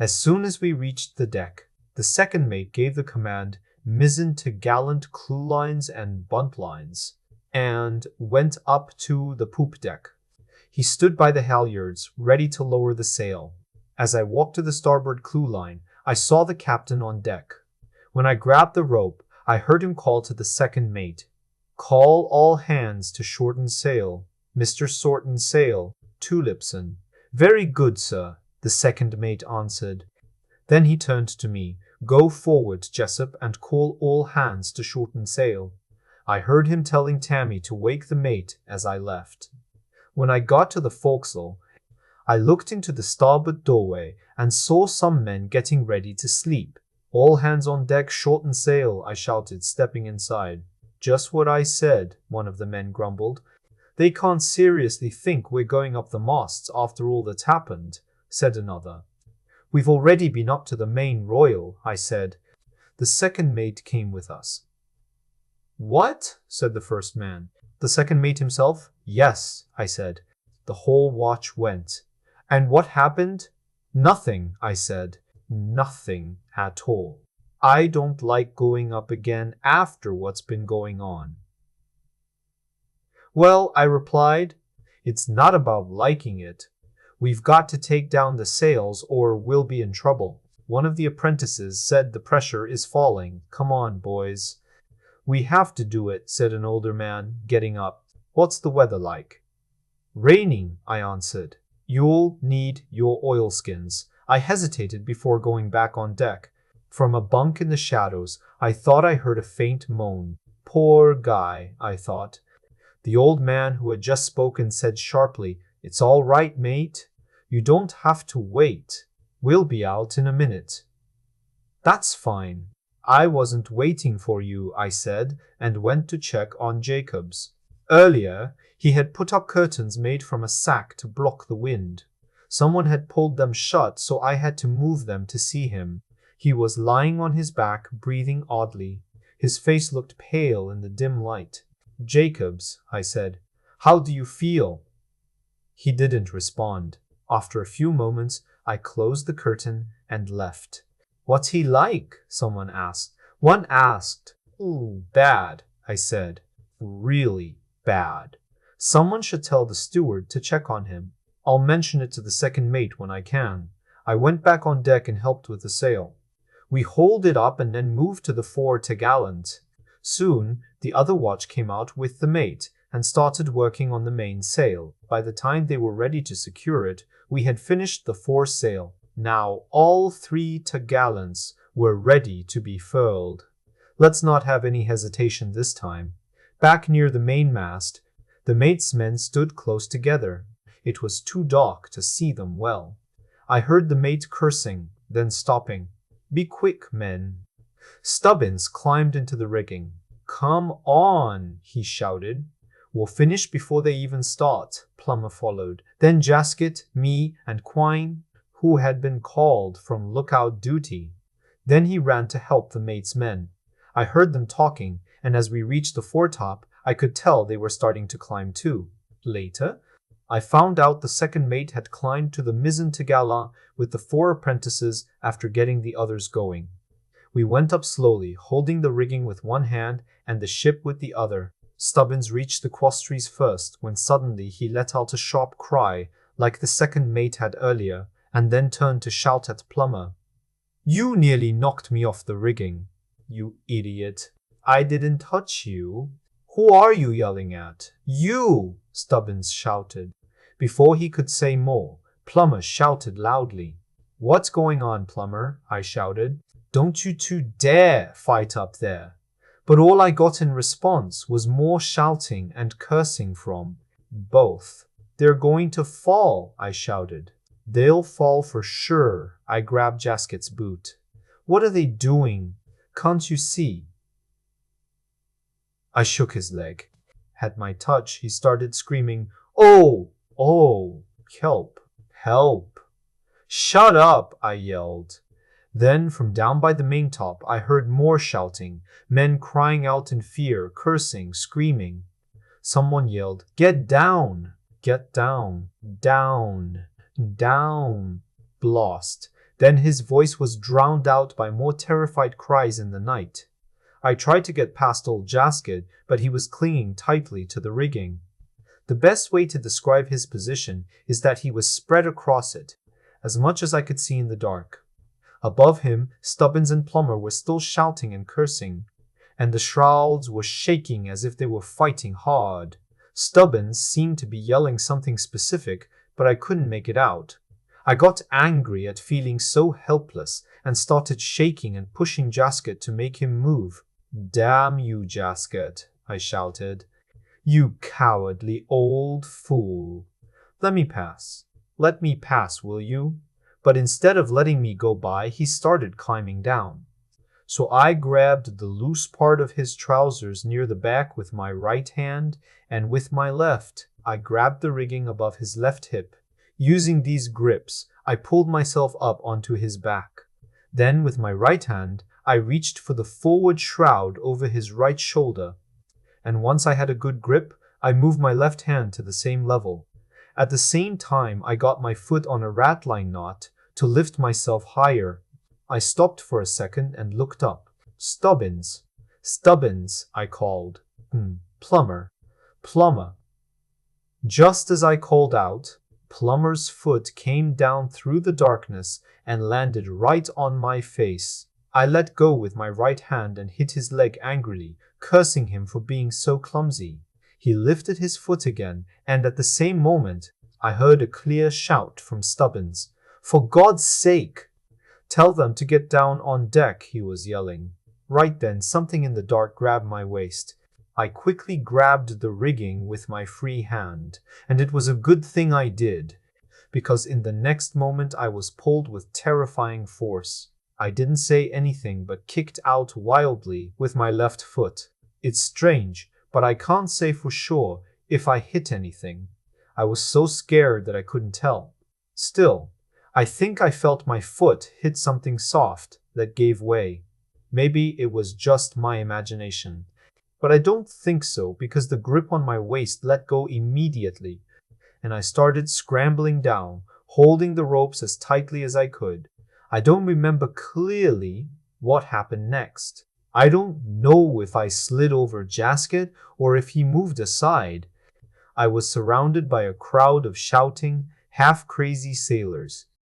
As soon as we reached the deck, the second mate gave the command, "Mizzen to gallant clewlines and buntlines," and went up to the poop deck. He stood by the halyards, ready to lower the sail. As I walked to the starboard clewline, I saw the captain on deck. When I grabbed the rope, I heard him call to the second mate, "Call all hands to shorten sail. Mr. Shorten sail, Tulipson." "Very good, sir," the second mate answered. Then he turned to me. "Go forward, Jessup, and call all hands to shorten sail." I heard him telling Tammy to wake the mate as I left. When I got to the forecastle, I looked into the starboard doorway and saw some men getting ready to sleep. "All hands on deck, shorten sail," I shouted, stepping inside. "Just what I said," one of the men grumbled. "They can't seriously think we're going up the masts after all that's happened," said another. "We've already been up to the main royal," I said. The second mate came with us. "What?" said the first man. "The second mate himself?" "Yes," I said. The whole watch went. "And what happened?" "Nothing," I said. "Nothing at all. I don't like going up again after what's been going on." "Well," I replied, "it's not about liking it. We've got to take down the sails or we'll be in trouble." One of the apprentices said, "The pressure is falling. Come on, boys." "We have to do it," said an older man, getting up. "What's the weather like?" "Raining," I answered. "You'll need your oilskins." I hesitated before going back on deck. From a bunk in the shadows, I thought I heard a faint moan. Poor guy, I thought. The old man who had just spoken said sharply, "It's all right, mate. You don't have to wait. We'll be out in a minute." "That's fine. I wasn't waiting for you," I said, and went to check on Jacobs. Earlier, he had put up curtains made from a sack to block the wind. Someone had pulled them shut, so I had to move them to see him. He was lying on his back, breathing oddly. His face looked pale in the dim light. "Jacobs," I said, "how do you feel?" He didn't respond. After a few moments, I closed the curtain and left. "What's he like?" someone asked. One asked. "Ooh, bad," I said. "Really bad. Someone should tell the steward to check on him. I'll mention it to the second mate when I can." I went back on deck and helped with the sail. We hauled it up and then moved to the fore topgallant. Soon, the other watch came out with the mate and started working on the main sail. By the time they were ready to secure it, we had finished the foresail. Now all 3 topgallants were ready to be furled. Let's not have any hesitation this time. Back near the mainmast, the mate's men stood close together. It was too dark to see them well. I heard the mate cursing, then stopping. "Be quick, men." Stubbins climbed into the rigging. "Come on," he shouted. "We'll finish before they even start." Plummer followed. Then Jaskett, me, and Quine, who had been called from lookout duty. Then he ran to help the mate's men. I heard them talking, and as we reached the foretop, I could tell they were starting to climb too. Later, I found out the second mate had climbed to the mizzen topgallant with the 4 apprentices after getting the others going. We went up slowly, holding the rigging with one hand and the ship with the other. Stubbins reached the crosstrees first, when suddenly he let out a sharp cry, like the second mate had earlier, and then turned to shout at Plummer. "You nearly knocked me off the rigging." "You idiot. I didn't touch you." "Who are you yelling at?" "You!" Stubbins shouted. Before he could say more, Plummer shouted loudly. "What's going on, Plummer?" I shouted. "Don't you 2 dare fight up there." But all I got in response was more shouting and cursing from both. "They're going to fall," I shouted. "They'll fall for sure." I grabbed Jaskett's boot. "What are they doing? Can't you see?" I shook his leg. At my touch, he started screaming, "Oh! Oh! Help! Help!" "Shut up!" I yelled. Then, from down by the maintop, I heard more shouting, men crying out in fear, cursing, screaming. Someone yelled, "Get down! Get down! Down! Down!" Blast! Then his voice was drowned out by more terrified cries in the night. I tried to get past old Jasket, but he was clinging tightly to the rigging. The best way to describe his position is that he was spread across it, as much as I could see in the dark. Above him, Stubbins and Plummer were still shouting and cursing, and the shrouds were shaking as if they were fighting hard. Stubbins seemed to be yelling something specific, but I couldn't make it out. I got angry at feeling so helpless and started shaking and pushing Jasket to make him move. "Damn you, Jasket," I shouted. "You cowardly old fool. Let me pass. Let me pass, will you?" But instead of letting me go by, he started climbing down. So I grabbed the loose part of his trousers near the back with my right hand, and with my left, I grabbed the rigging above his left hip. Using these grips, I pulled myself up onto his back. Then, with my right hand, I reached for the forward shroud over his right shoulder. And once I had a good grip, I moved my left hand to the same level. At the same time, I got my foot on a ratline knot to lift myself higher. I stopped for a second and looked up. "Stubbins! Stubbins!" I called. Plummer! Plummer!" Just as I called out, Plummer's foot came down through the darkness and landed right on my face. I let go with my right hand and hit his leg angrily, cursing him for being so clumsy. He lifted his foot again, and at the same moment, I heard a clear shout from Stubbins. "For God's sake! Tell them to get down on deck," he was yelling. Right then, something in the dark grabbed my waist. I quickly grabbed the rigging with my free hand, and it was a good thing I did, because in the next moment I was pulled with terrifying force. I didn't say anything but kicked out wildly with my left foot. It's strange, but I can't say for sure if I hit anything. I was so scared that I couldn't tell. Still, I think I felt my foot hit something soft that gave way. Maybe it was just my imagination. But I don't think so, because the grip on my waist let go immediately, and I started scrambling down, holding the ropes as tightly as I could. I don't remember clearly what happened next. I don't know if I slid over Jasket or if he moved aside. I was surrounded by a crowd of shouting, half-crazy sailors.